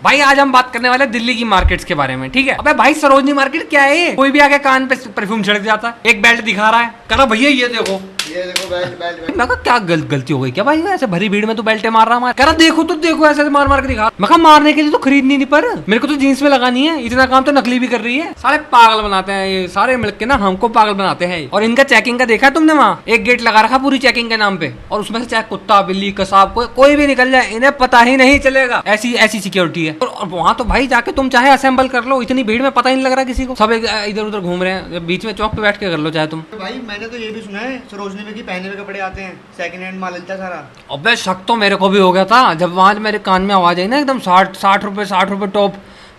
भाई आज हम बात करने वाले दिल्ली की मार्केट्स के बारे में, ठीक है। अबे भाई सरोजनी मार्केट क्या है? कोई भी आके कान पे परफ्यूम छिड़क जाता है, एक बेल्ट दिखा रहा है, कह रहा भैया ये देखो बेल्ट। मैं कहा क्या गलती हो गई क्या भाई, ऐसे भरी भीड़ में तो बेल्टे मार रहा है। कह रहा देखो तो देखो, ऐसे मार मार के दिखा। मैं कहा मारने के लिए तो खरीदनी नहीं, पर मेरे को तो जीन्स में लगानी है, इतना काम तो नकली भी कर रही है। सारे पागल बनाते हैं ये, सारे मिलके ना हमको पागल बनाते हैं। और इनका चेकिंग का देखा तुमने, वहाँ एक गेट लगा रखा पूरी चेकिंग के नाम पे, और उसमें से चाहे कुत्ता बिल्ली कसाब कोई भी निकल जाए, इन्हें पता ही नहीं चलेगा। ऐसी सिक्योरिटी है। और वहाँ तो भाई जाके तुम चाहे असेंबल कर लो, इतनी भीड़ में पता ही नहीं लग रहा किसी को, सब इधर उधर घूम रहे हैं, बीच में चौक पे बैठ के कर लो चाहे तुम। भाई मैंने तो ये भी सुना है सरोजनी में कि पहने हुए कपड़े आते हैं, सेकंड हैंड माल मिलता सारा। अबे शक तो मेरे को भी हो गया था जब वहां मेरे कान में आवाज आई ना एकदम 60 रुपए टॉप।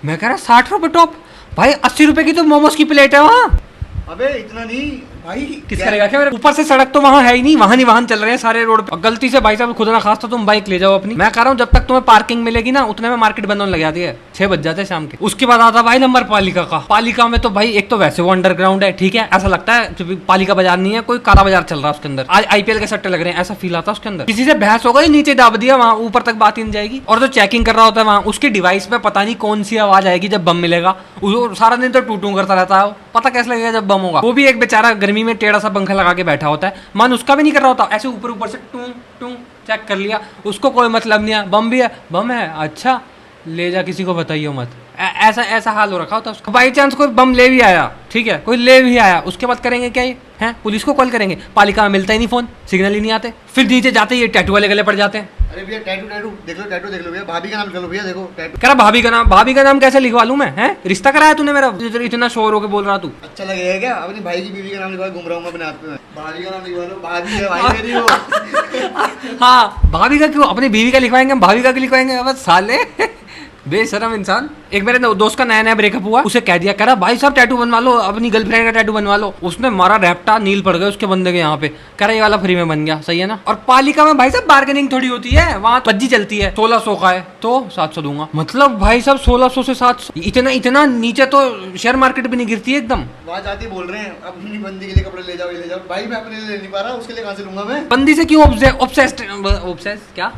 मैं कह रहा 60 रुपए टॉप, भाई 80 रुपए की तो मोमोज की प्लेट है वहाँ। अबे इतना नहीं भाई, किस करेगा क्या? ऊपर से सड़क तो वहाँ है ही नहीं, वहाँ नहीं वाहन चल रहे हैं सारे रोड पे। गलती से भाई साहब खुद ना खास तो तुम बाइक ले जाओ अपनी। मैं कह रहा हूँ जब तक तुम्हें पार्किंग मिलेगी ना उतने में मार्केट बंद होने लग जाती है, 6 बज जाते हैं शाम के। उसके बाद आता भाई नंबर पालिका का। पालिका में तो भाई एक तो वैसे वो अंडरग्राउंड है, ठीक है, ऐसा लगता है पालिका बाजार नहीं है, कोई काला बाजार चल रहा है उसके अंदर। आज IPL के सट्टे लग रहे हैं, ऐसा फील आता है उसके अंदर। किसी से बहस हो गई, नीचे दाब दिया, वहाँ ऊपर तक बात ही नहीं जाएगी। और जो चेकिंग कर रहा होता है वहाँ, उसकी डिवाइस पे पता नहीं कौन सी आवाज आएगी जब बम मिलेगा। सारा दिन तो टूटू करता रहता है, पता कैसे लगेगा जब बम होगा। वो भी एक बेचारा गर्मी में टेढ़ा सा पंखा लगा के बैठा होता है, मन उसका भी नहीं कर रहा होता, ऐसे ऊपर से टूं टूं चेक कर लिया, उसको कोई मतलब नहीं है। बम भी है, बम है, अच्छा ले जा, किसी को बताइए मत। ऐसा हाल हो रखा होता है उसका। बाई चांस कोई बम ले भी आया, ठीक है, कोई ले भी आया, उसके बाद करेंगे क्या ये हैं? पुलिस को कॉल करेंगे, पालिका में मिलता ही नहीं फोन, सिग्नल ही नहीं आते। फिर नीचे जाते ही टैटू वाले गले पड़ जाते हैं। अरे भैया टैटू देख लो, टैटू देख लो भैया, भाभी का नाम लिख लो भैया, देखो टैटू। कह रहा भाभी का नाम कैसे लिखवा लूं मैं? हैं, रिश्ता कराया तूने मेरा, इतना शोर होके बोल रहा तू। अच्छा लगेगा क्या? अपनी भाई की बीवी का नाम लिखवा, घूम रहा हूँ अपने हाथ में, भाभी का नाम लिखवा लो, भाभी है भाई मेरी वो। हाँ, भाभी का क्यों? अपनी बीवी का लिखवाएंगे, भाभी का क्यों लिखवाएंगे? बस साले बेशरम इंसान। एक मेरे दोस्त का नया ब्रेकअप हुआ, उसे कह दिया, कह रहा भाई साहब टैटू बनवा लो, अपनी गर्लफ्रेंड का टैटू बनवा लो। उसने मारा रैप्टा, नील पड़ गए उसके बंदे के यहाँ पे, कह रहा ये वाला फ्री में बन गया, सही है ना। और पालिका में भाई साहब बार्गेनिंग थोड़ी होती है, वहाँ पज्जी चलती है, 1600 का है तो 700 दूंगा। मतलब भाई साहब 1600 से 700, इतना नीचे तो शेयर मार्केट भी नहीं गिरती है एकदम। वहाँ जाती बोल रहे हैं अपनी बंदी के लिए कपड़े ले जाओ, ये ले जाओ। भाई मैं अपने लिए ले नहीं पा रहा, उसके लिए कहाँ से लूंगा मैं? बंदी से क्यों ऑब्सेस्ड क्या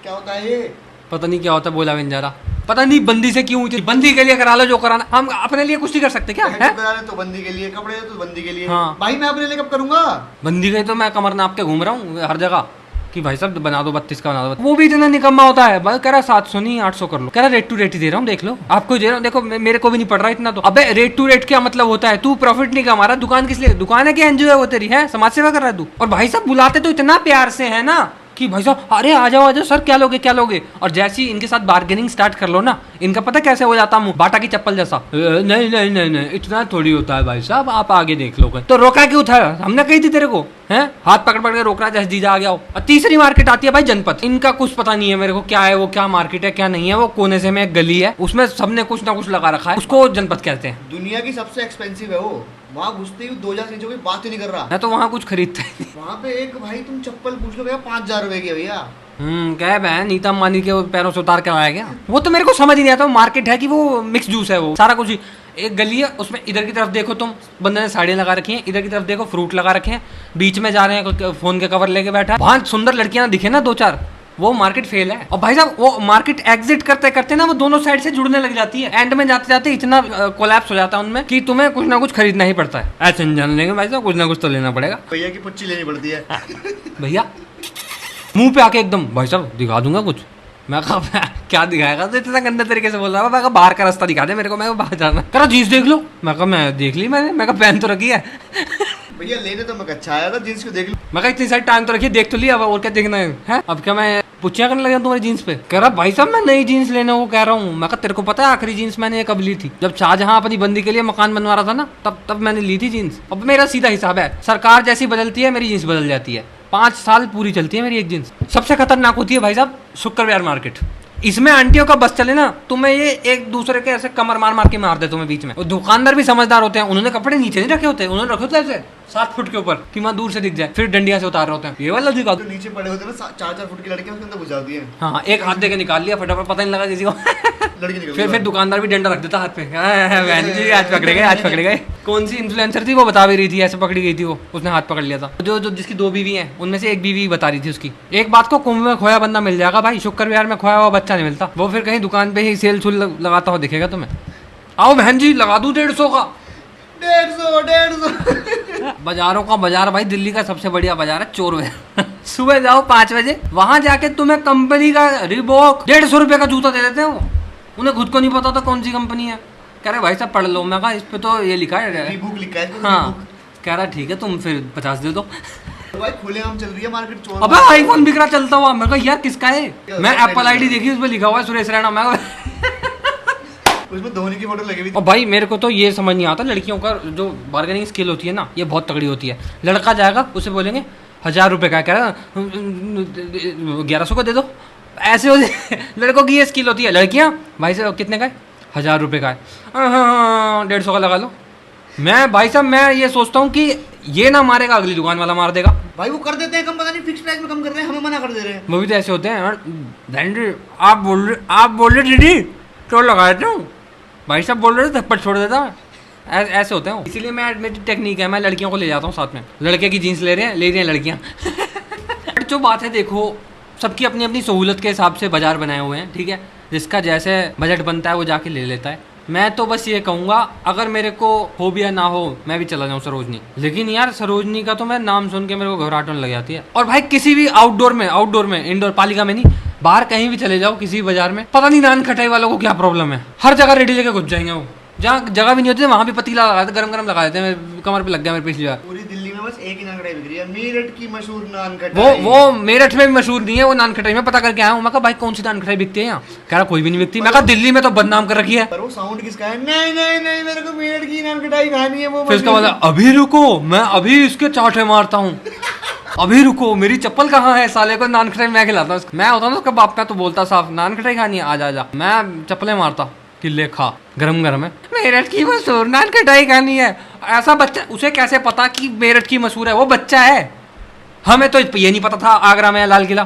होता है ये? पता नहीं क्या होता है, बोला भी नहीं जा रहा। पता नहीं बंदी से क्यों, बंदी के लिए करा लो जो कराना, हम अपने लिए कुछ नहीं कर सकते क्या? है तो बंदी के लिए कपड़े, तो बंदी के लिए। हाँ। भाई मैं अपने लिए कब करूंगा? बंदी के तो मैं कमर नाप के घूम रहा हूँ हर जगह कि भाई साहब बना दो 32 का बना दो। वो भी इतना निकम्मा होता है भाई, कह रहा 700 नहीं 800 कर लो, कह रहा रेट टू रेट ही दे रहा हूँ, देख लो आपको दे रहा हूँ, देखो मेरे को भी नहीं पड़ रहा इतना तो। अबे रेट टू रेट क्या मतलब होता है? तू प्रॉफिट नहीं कमा रहा, दुकान किस लिए? दुकान है कि एनजीओ है वो तेरी? है समाज सेवा कर रहा है तू। और भाई साहब बुलाते तो इतना प्यार से है ना कि भाई साहब अरे आ जाओ सर, क्या लोगे। और जैसे ही इनके साथ बार्गेनिंग स्टार्ट कर लो ना, इनका पता कैसे हो जाता मुंह बाटा की चप्पल जैसा। नहीं इतना थोड़ी होता है भाई साहब, आप आगे देख लो। तो रोका क्यों था? हमने कही थी तेरे को, हैं? हाथ पकड़ के रोक रहा जैसे जीजा आ गया हो। और तीसरी मार्केट आती है भाई जनपद। इनका कुछ पता नहीं है मेरे को क्या है वो, क्या मार्केट है क्या नहीं है। वो कोने से में एक गली है, उसमें सबने कुछ ना कुछ लगा रखा है, उसको जनपद कहते हैं। दुनिया की सबसे एक्सपेंसिव है वो। वहाँ घुसते ही 2000 से कोई बात ही नहीं कर रहा। मैं तो वहाँ कुछ खरीदता ही नहीं। वहाँ पे एक भाई तुम चप्पल पूछ लो भैया 5000 रुपए की भैया। क्या बहन नीता अंबानी के पैरों से उतार के लाया गया। वो तो मेरे को समझ ही नहीं आता, मार्केट है कि वो मिक्स जूस है, वो सारा कुछ ही। एक गली है, उसमें इधर की तरफ देखो तुम, बंदे ने साड़ियाँ लगा रखी हैं, इधर की तरफ देखो फ्रूट लगा रखे हैं, बीच में जा रहे हैं फोन के कवर लेके बैठा है। वहाँ सुंदर लड़कियां दिखे ना 2-4, वो मार्केट फेल है। और भाई साहब वो मार्केट एग्जिट करते करते ना वो दोनों साइड से जुड़ने लग जाती है, एंड में जाते जाते इतना कोलैप्स हो जाता है उनमें कि तुम्हें कुछ ना कुछ खरीदना ही पड़ता है। ऐसे नहीं जाने देंगे भाई साहब, कुछ ना कुछ तो लेना पड़ेगा। भैया की पुच्ची लेनी पड़ती है। भैया मुंह पे आके एकदम भाई साहब दिखा दूंगा कुछ। मैं कहा क्या दिखाएगा, तो इतना गंदे तरीके से बोल रहा है। मैं कहा बाहर का रास्ता दिखा दे मेरे को, मैं बाहर जाना। कह रहा जीन्स देख लो। मैं कहा मैं देख ली, मैं कहा पहन तो रखी है। भैया लेने तो मैं अच्छा आया था, जीन्स को देख लो। मैं कहा इतनी सारी टांग तो रखी, देख तो लिया, अब और क्या देखना है? अब क्या मैं पुच्छिया करने लगा तुम्हारी जीन्स पे? कह रहा भाई साहब मैं नई जीन्स लेने को कह रहा हूँ। मैं कहा तेरे को पता है आखिरी जीन्स मैंने कब ली थी? जब शाहजहां अपनी बंदी के लिए मकान बनवा रहा था ना, तब मैंने ली थी जीन्स। अब मेरा सीधा हिसाब है, सरकार जैसी बदलती है मेरी जीन्स बदल जाती है। 5 साल पूरी चलती है मेरी एक जीन्स। सबसे खतरनाक होती है भाई साहब शुक्र विहार मार्केट। इसमें आंटियों का बस चले ना, तुम्हें ये एक दूसरे के ऐसे कमर मार के मार दे तुम्हें बीच में। और दुकानदार भी समझदार होते हैं, उन्होंने कपड़े नीचे नहीं रखे होते, उन्होंने रखे होते ऐसे 7 फुट के ऊपर कि वहाँ दूर से दिख जाए, फिर डंडिया से उतार रहे होते हैं। ये वाला दिखा जो नीचे पड़े होते हैं ना 4-4 फुट की लड़कियां, उसके अंदर घुस जाती है। हाँ, एक हाथ दे के निकाल लिया फटाफट, पता नहीं लगा किसी को। लड़की निकल फिर दुकानदार भी डंडा रख देता हाथ पे, बहन जी आज पकड़े गए, आज पकड़े गए। कौन सी इन्फ्लुएंसर थी वो बता भी रही थी, ऐसे पकड़ी गई थी वो, उसने हाथ पकड़ लिया था। जो जिसकी 2 बीवी हैं उनमें से एक बीवी बता रही थी उसकी। एक बात को, कुंभ में खोया बंदा मिल जाएगा भाई, शुक्र विहार में खोया हुआ बच्चा नहीं मिलता। वो फिर कहीं दुकान पे ही सेल सुल लगाता हुआ दिखेगा तुम्हें। आओ बहन जी लगा दूं 150 का। 150 बाजारों का बाजार भाई दिल्ली का सबसे बढ़िया बाजार है चोर बाजार। सुबह जाओ 5 बजे, वहां जाके तुम्हें कंपनी का रिबॉक 150 रुपए का जूता दे देते हैं वो। उन्हें खुद को नहीं पता था कौन सी कंपनी है। कह रहे भाई साहब पढ़ लो। मैं कहा इस पे तो ये लिखा है, रीबूक लिखा है। हाँ। कह रहा ठीक है तुम फिर 50 दे दो। तो भाई खुलेआम चल रही है मार्केट, चोर। अबे आईफोन बिक रहा चलता हुआ। मैं कहा यार किसका है? मैं एप्पल आईडी देखी, उस पर लिखा हुआ है सुरेश रैना। मैं उसमें धोनी की फोटो लगी हुई। और भाई मेरे को तो ये समझ नहीं आता, लड़कियों का जो बार्गेनिंग स्किल होती है ना, ये बहुत तगड़ी होती है। लड़का जाएगा उसे बोलेंगे 1000 रुपये का, कह रहा 1100 को दे दो, ऐसे होते। लड़कों की ये स्किल होती है। लड़कियाँ भाई साहब कितने का है? 1000 रुपये का है, हाँ 150 का लगा लो। मैं भाई साहब मैं ये सोचता हूँ कि ये ना मारेगा, अगली दुकान वाला मार देगा। भाई वो कर देते हैं कम, पता नहीं फिक्स प्राइस में कम कर रहे हैं, हमें मना कर दे रहे हैं। वो भी तो ऐसे होते हैं। आप बोल रहे दीदी तो लगा देता हूँ, भाई साहब बोल रहे थे थप्पड़ छोड़ देता। ऐसे होते हैं। इसीलिए मैं मेरी टेक्निक है, मैं लड़कियों को ले जाता हूँ साथ में। लड़के की जीन्स ले रहे हैं लड़कियाँ। जो बात है देखो, सबकी अपनी अपनी सहूलत के हिसाब से बाजार बनाए हुए हैं, ठीक है। जिसका जैसे बजट बनता है वो जाके ले लेता है। मैं तो बस ये कहूँगा, अगर मेरे को हो भी या ना हो, मैं भी चला जाऊँ सरोजनी। लेकिन यार सरोजनी का तो मैं नाम सुन के मेरे को घबराहट होने लग जाती है। और भाई किसी भी आउटडोर में, इंडोर पालिका में नहीं, बाहर कहीं भी चले जाओ, किसी बाजार में, पता नहीं नान खटाई वालों को क्या प्रॉब्लम है। हर जगह रेडी लेके घुस जाएंगे वो। जहाँ जगह भी नहीं होती वहाँ भी पतीला लगा देते, गरम लगा देते हैं। कमर पे लग गया मेरे पिछली बार। पूरी दिल्ली में बस एक ही नान खटाई बिक रही है, मेरठ की मशहूर नान खटाई। वो मेरठ में भी मशहूर नहीं है वो नान खटाई। मैं पता करके आया हूँ। मैं कहा भाई कौन सी नान खटाई बिकती है यहाँ? कह रहा कोई भी नहीं बिकती। मैं कहा दिल्ली में तो बदनाम कर रखी है। पर वो साउंड किसका है? नहीं मेरे को मेरठ की नान खटाई खानी है। वो फिर उसका मतलब अभी रुको, मैं अभी इसके चाटे मारता हूँ, अभी रुको, मेरी चप्पल कहाँ है? साले को नान खटाई मैं खिलाता हूँ। मैं होता ना उसका बाप, मैं तो बोलता साफ नान खटाई खानी है, आजा। मैं चप्पलें मारता कि ले खा, गरम है। मेरठ की मशहूर नान खटाई खानी है। ऐसा बच्चा, उसे कैसे पता कि मेरठ की मशहूर है? वो बच्चा है। हमें तो ये नहीं पता था आगरा में लाल किला,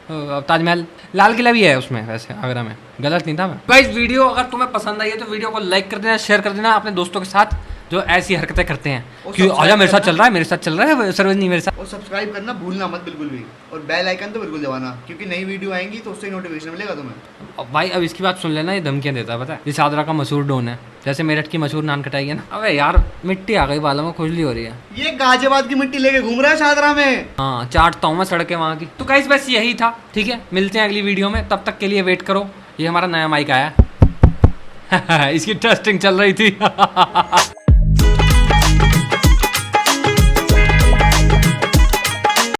ताजमहल, लाल किला भी है उसमें वैसे आगरा में। गलत नहीं था मैं। भाई वीडियो अगर तुम्हें पसंद आई है तो वीडियो को लाइक कर देना, शेयर कर देना अपने दोस्तों के साथ जो ऐसी हरकतें करते हैं कि आजा मेरे साथ चल रहा है सरोजनी मेरे साथ। और सब्सक्राइब करना भूलना मत बिल्कुल भी, और बेल आइकन तो बिल्कुल दबाना, क्योंकि नई वीडियो आएंगी तो उससे नोटिफिकेशन मिलेगा तुम्हें। अब भाई अब इसकी बात सुन लेना, ये धमकियां देता है पता है। इस आगरा का मशहूर डोन है, जैसे मेरठ की मशहूर नान खटाई है ना। अबे यार मिट्टी आ गई बालों में, खुजली हो रही है। ये गाजियाबाद की मिट्टी लेके घूम रहा है शादरा में। हाँ चाटता हूँ मैं सड़कें वहाँ की। तो गाइस बस यही था, ठीक है। मिलते हैं अगली वीडियो में, तब तक के लिए वेट करो। ये हमारा नया माइक आया। इसकी टेस्टिंग चल रही थी।